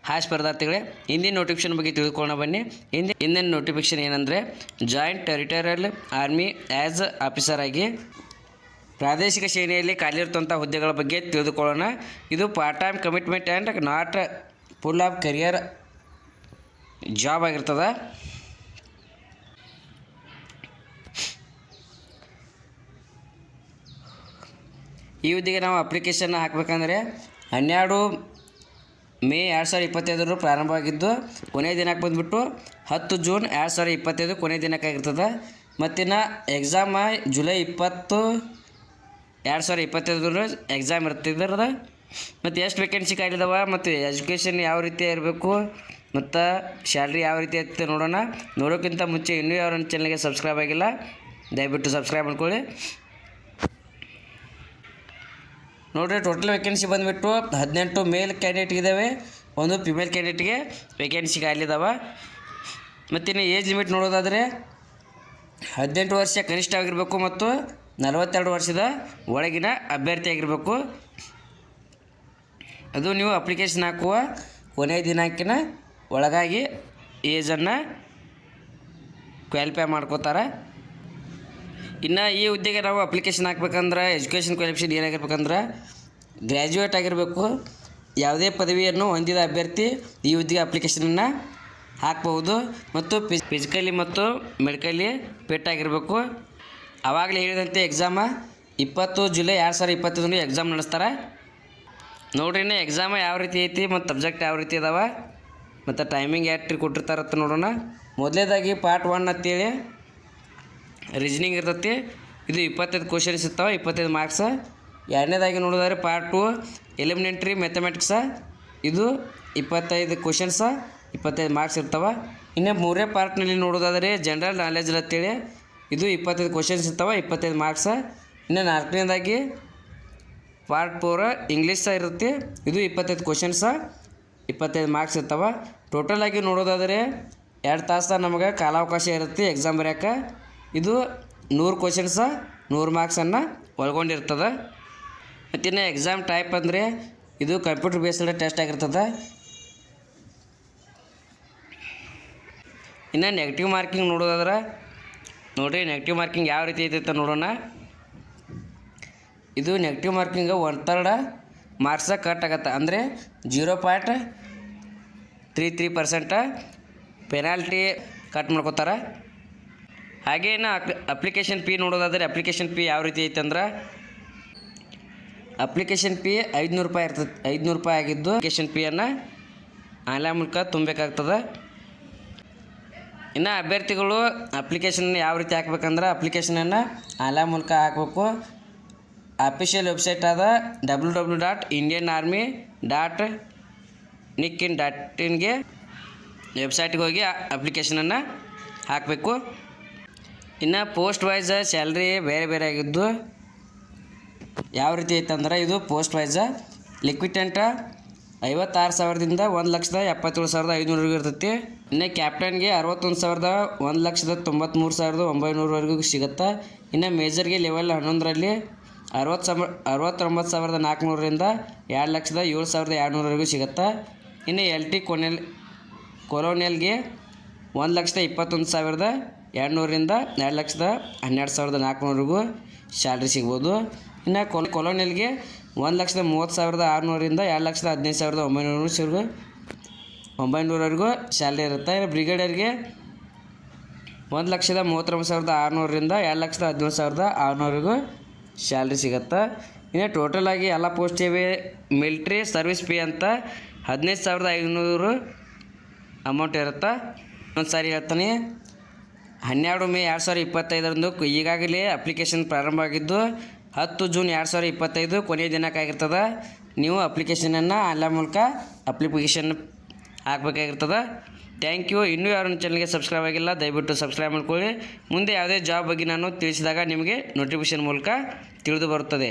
Hi ಸ್ಪರ್ಧಾರ್ಥಿಗಳೇ, ಇಂದಿನ notification ಬಗ್ಗೆ ತಿಳ್ಕೊಳ್ಳೋಣ ಬನ್ನಿ. ಇಂದಿನ ನೋಟಿಫಿಕೇಶನ್ ಏನಂದರೆ joint territorial army as officer ಆಗಿ ಪ್ರಾದೇಶಿಕ ಸೇನೆಯಲ್ಲಿ ಖಾಲಿಯಿರುವಂಥ ಹುದ್ದೆಗಳ ಬಗ್ಗೆ ತಿಳಿದುಕೊಳ್ಳೋಣ. ಇದು part time commitment and not full of career job ಆಗಿರ್ತದೆ. ಈ ಹುದ್ದೆಗೆ ನಾವು ಅಪ್ಲಿಕೇಶನ್ ಹಾಕಬೇಕಂದ್ರೆ 12 ಮೇ 2025 ಪ್ರಾರಂಭವಾಗಿದ್ದು ಕೊನೆಯ ದಿನಾಂಕ ಬಂದುಬಿಟ್ಟು 10 ಜೂನ್ 2025 ಕೊನೆಯ ದಿನಾಂಕ ಆಗಿರ್ತದೆ. ಮತ್ತಿನ್ನು ಎಕ್ಸಾಮ ಜುಲೈ 20, 2025 ಎಕ್ಸಾಮ್ ಇರ್ತಿದ್ದರದ. ಮತ್ತು ಎಷ್ಟು ವೇಕೆನ್ಸಿ ಖಾಲಿದಾವ ಮತ್ತು ಎಜುಕೇಷನ್ ಯಾವ ರೀತಿ ಇರಬೇಕು ಮತ್ತು ಸ್ಯಾಲ್ರಿ ಯಾವ ರೀತಿ ಇರುತ್ತೆ ನೋಡೋಕ್ಕಿಂತ ಮುಂಚೆ ಇನ್ನೂ ಯಾವ ನನ್ನ ಚಾನಲ್ಗೆ ಸಬ್ಸ್ಕ್ರೈಬ್ ಆಗಿಲ್ಲ ದಯವಿಟ್ಟು ಸಬ್ಸ್ಕ್ರೈಬ್ ಮಾಡ್ಕೊಳ್ಳಿ. ನೋಡಿರಿ, ಟೋಟಲ್ ವೇಕೆನ್ಸಿ ಬಂದುಬಿಟ್ಟು 18 ಮೇಲ್ ಕ್ಯಾಂಡಿಡೇಟ್ ಇದ್ದಾವೆ, 1 ಫಿಮೇಲ್ ಕ್ಯಾಂಡಿಡೇಟ್ಗೆ ವೇಕೆನ್ಸಿ ಖಾಲಿದಾವೆ. ಮತ್ತಿನ್ನು ಏಜ್ ಲಿಮಿಟ್ ನೋಡೋದಾದರೆ 18 ವರ್ಷ ಕನಿಷ್ಠ ಆಗಿರಬೇಕು ಮತ್ತು 42 ವರ್ಷದ ಒಳಗಿನ ಅಭ್ಯರ್ಥಿ ಆಗಿರಬೇಕು. ಅದು ನೀವು ಅಪ್ಲಿಕೇಶನ್ ಹಾಕುವ ಕೊನೆಯ ದಿನಾಂಕಿನ ಒಳಗಾಗಿ ಏಜನ್ನು ಕ್ವಾಲಿಫೈ ಮಾಡ್ಕೋತಾರೆ. ಇನ್ನು ಈ ಹುದ್ದೆಗೆ ನಾವು ಅಪ್ಲಿಕೇಶನ್ ಹಾಕ್ಬೇಕಂದ್ರೆ ಎಜುಕೇಷನ್ ಕ್ವಾಲಿಫಿಕೇಷನ್ ಏನಾಗಿರ್ಬೇಕಂದ್ರೆ ಗ್ರ್ಯಾಜುಯೇಟ್ ಆಗಿರಬೇಕು. ಯಾವುದೇ ಪದವಿಯನ್ನು ಹೊಂದಿದ ಅಭ್ಯರ್ಥಿ ಈ ಹುದ್ದೆಗೆ ಅಪ್ಲಿಕೇಶನನ್ನು ಹಾಕ್ಬೋದು ಮತ್ತು ಫಿಸಿಕಲಿ ಮತ್ತು ಮೆಡಿಕಲಿ ಫಿಟ್ ಆಗಿರಬೇಕು. ಆವಾಗಲೇ ಹೇಳಿದಂತೆ ಎಕ್ಸಾಮ 20 ಜುಲೈ 2025 ಎಕ್ಸಾಮ್ ನಡೆಸ್ತಾರೆ. ನೋಡ್ರಿ, ಎಕ್ಸಾಮ ಯಾವ ರೀತಿ ಐತಿ ಮತ್ತು ಸಬ್ಜೆಕ್ಟ್ ಯಾವ ರೀತಿ ಇದಾವೆ ಮತ್ತು ಟೈಮಿಂಗ್ ಎಷ್ಟು ಕೊಟ್ಟಿರ್ತಾರಂತ ನೋಡೋಣ. ಮೊದಲನೇದಾಗಿ ಪಾರ್ಟ್ 1 ಅಂತೇಳಿ ರೀಸನಿಂಗ್ ಇರ್ತೈತಿ. ಇದು 25 ಕ್ವಶನ್ಸ್ ಇರ್ತಾವೆ, 25 ಮಾರ್ಕ್ಸ್. ಎರಡನೇದಾಗಿ ನೋಡೋದಾದ್ರೆ ಪಾರ್ಟ್ 2 ಎಲಿಮಿನೇಟ್ರಿ ಮ್ಯಾಥಮೆಟಿಕ್ಸ. ಇದು 25 ಕ್ವಶನ್ಸ, 25 ಮಾರ್ಕ್ಸ್ ಇರ್ತಾವೆ. ಇನ್ನು ಮೂರನೇ ಪಾರ್ಟ್ನಲ್ಲಿ ನೋಡೋದಾದರೆ ಜನರಲ್ ನಾಲೆಜ್ ಅಂತೇಳಿ ಇದು 25 ಕ್ವಶನ್ಸ್ ಇರ್ತಾವೆ, 25 ಮಾರ್ಕ್ಸ. ಇನ್ನು ನಾಲ್ಕನೇದಾಗಿ ಪಾರ್ಟ್ 4 ಇಂಗ್ಲೀಷ್ ಇರುತ್ತೆ. ಇದು 25 ಕ್ವಶನ್ಸ, 25 ಮಾರ್ಕ್ಸ್ ಇರ್ತಾವೆ. ಟೋಟಲಾಗಿ ನೋಡೋದಾದರೆ 2 ತಾಸು ನಮಗೆ ಕಾಲಾವಕಾಶ ಇರುತ್ತೆ ಎಕ್ಸಾಮ್ ಬರೆಯೋಕೆ. ಇದು 100 ಕ್ವಶನ್ಸ, 100 ಮಾರ್ಕ್ಸನ್ನು ಒಳಗೊಂಡಿರ್ತದೆ. ಮತ್ತಿನ್ನು ಎಕ್ಸಾಮ್ ಟೈಪ್ ಅಂದರೆ ಇದು ಕಂಪ್ಯೂಟರ್ ಬೇಸ್ಡ್ ಟೆಸ್ಟ್ ಆಗಿರ್ತದೆ. ಇನ್ನು ನೆಗೆಟಿವ್ ಮಾರ್ಕಿಂಗ್ ನೋಡೋದಾದ್ರೆ ನೋಡಿರಿ, ನೆಗೆಟಿವ್ ಮಾರ್ಕಿಂಗ್ ಯಾವ ರೀತಿ ಐತೆ ಅಂತ ನೋಡೋಣ. ಇದು ನೆಗೆಟಿವ್ ಮಾರ್ಕಿಂಗ್ 1/3 ಮಾರ್ಕ್ಸ ಕಟ್ ಆಗುತ್ತೆ, ಅಂದರೆ 0.33% ಪೆನಾಲ್ಟಿ ಕಟ್ ಮಾಡ್ಕೋತಾರೆ. ಹಾಗೆ ಇನ್ನು ಅಪ್ಲಿಕೇಶನ್ ಫೀ ನೋಡೋದಾದರೆ ಅಪ್ಲಿಕೇಶನ್ ಫೀ ಯಾವ ರೀತಿ ಐತೆ ಅಂದ್ರೆ ಅಪ್ಲಿಕೇಶನ್ ಫೀ 500 ರೂಪಾಯಿ ಇರ್ತದೆ. 500 ರೂಪಾಯಿ ಆಗಿದ್ದು ಅಪ್ಲಿಕೇಶನ್ ಫೀಯನ್ನು ಆನ್ಲೈನ್ ಮೂಲಕ ತುಂಬಬೇಕಾಗ್ತದೆ. ಇನ್ನು ಅಭ್ಯರ್ಥಿಗಳು ಅಪ್ಲಿಕೇಶನ್ ಯಾವ ರೀತಿ ಹಾಕ್ಬೇಕಂದ್ರೆ ಅಪ್ಲಿಕೇಶನನ್ನು ಆನ್ಲೈನ್ ಮೂಲಕ ಹಾಕಬೇಕು. ಅಫಿಷಿಯಲ್ ವೆಬ್ಸೈಟ್ ಆದ www.indianarmy.nic.in ವೆಬ್ಸೈಟ್ಗೆ ಹೋಗಿ ಅಪ್ಲಿಕೇಶನನ್ನು ಹಾಕಬೇಕು. ಇನ್ನು ಪೋಸ್ಟ್ ವೈಸ್ ಸ್ಯಾಲ್ರಿ ಬೇರೆ ಬೇರೆ ಆಗಿದ್ದು ಯಾವ ರೀತಿ ಐತಂದ್ರೆ ಇದು ಪೋಸ್ಟ್ ವೈಸ ಲಿಕ್ವಿಟೆಂಟ 56,000ದಿಂದ 1,77,500 ಇರ್ತೈತಿ. ಇನ್ನು ಕ್ಯಾಪ್ಟನ್ಗೆ 61,000, 1,93,900ವರೆಗೂ ಸಿಗುತ್ತೆ. ಇನ್ನು ಮೇಜರ್ಗೆ ಲೆವೆಲ್ 11ರಲ್ಲಿ 69,400ರಿಂದ 2,07,200ವರೆಗೂ ಸಿಗುತ್ತೆ. ಇನ್ನು LT ಕೊಲೋನಿಯಲ್ಗೆ 1,21,200ರಿಂದ 2,12,400ವರೆಗೂ ಸ್ಯಾಲ್ರಿ ಸಿಗ್ಬೋದು. ಇನ್ನು ಕೊಲೋನಿಯಲ್ಗೆ 1,30,600ರಿಂದ 2,15,900ವರೆಗೂ ಸ್ಯಾಲ್ರಿ ಇರುತ್ತೆ. ಇನ್ನು ಬ್ರಿಗೇಡಿಯರ್ಗೆ 1,39,600ರಿಂದ 2,17,600ವರೆಗೂ ಸ್ಯಾಲ್ರಿ ಸಿಗುತ್ತೆ. ಇನ್ನು ಟೋಟಲಾಗಿ ಎಲ್ಲ ಪೋಸ್ಟ್ ಇವೆ. ಮಿಲ್ಟ್ರಿ ಸರ್ವಿಸ್ ಫೀ ಅಂತ 15,500 ಅಮೌಂಟ್ ಇರುತ್ತೆ. ಒಂದು ಸಾರಿ ಹೇಳ್ತಾನೆ, 12 ಮೇ 2025 ಈಗಾಗಲೇ ಅಪ್ಲಿಕೇಶನ್ ಪ್ರಾರಂಭ ಆಗಿದ್ದು 10 ಜೂನ್ 2025 ಕೊನೆಯ ದಿನಾಂಕ ಆಗಿರ್ತದೆ. ನೀವು ಅಪ್ಲಿಕೇಶನನ್ನು ಆನ್ಲೈನ್ ಮೂಲಕ ಅಪ್ಲಿಕೇಶನ್ ಹಾಕಬೇಕಾಗಿರ್ತದೆ. Thank you. ಇನ್ನೂ ಯಾರು ಚಾನಲ್ಗೆ ಸಬ್ಸ್ಕ್ರೈಬ್ ಆಗಿಲ್ಲ ದಯವಿಟ್ಟು ಸಬ್ಸ್ಕ್ರೈಬ್ ಮಾಡ್ಕೊಳ್ಳಿ. ಮುಂದೆ ಯಾವುದೇ ಜಾಬ್ ಬಗ್ಗೆ ನಾನು ತಿಳಿಸಿದಾಗ ನಿಮಗೆ ನೋಟಿಫಿಕೇಶನ್ ಮೂಲಕ ತಿಳಿದು ಬರುತ್ತದೆ.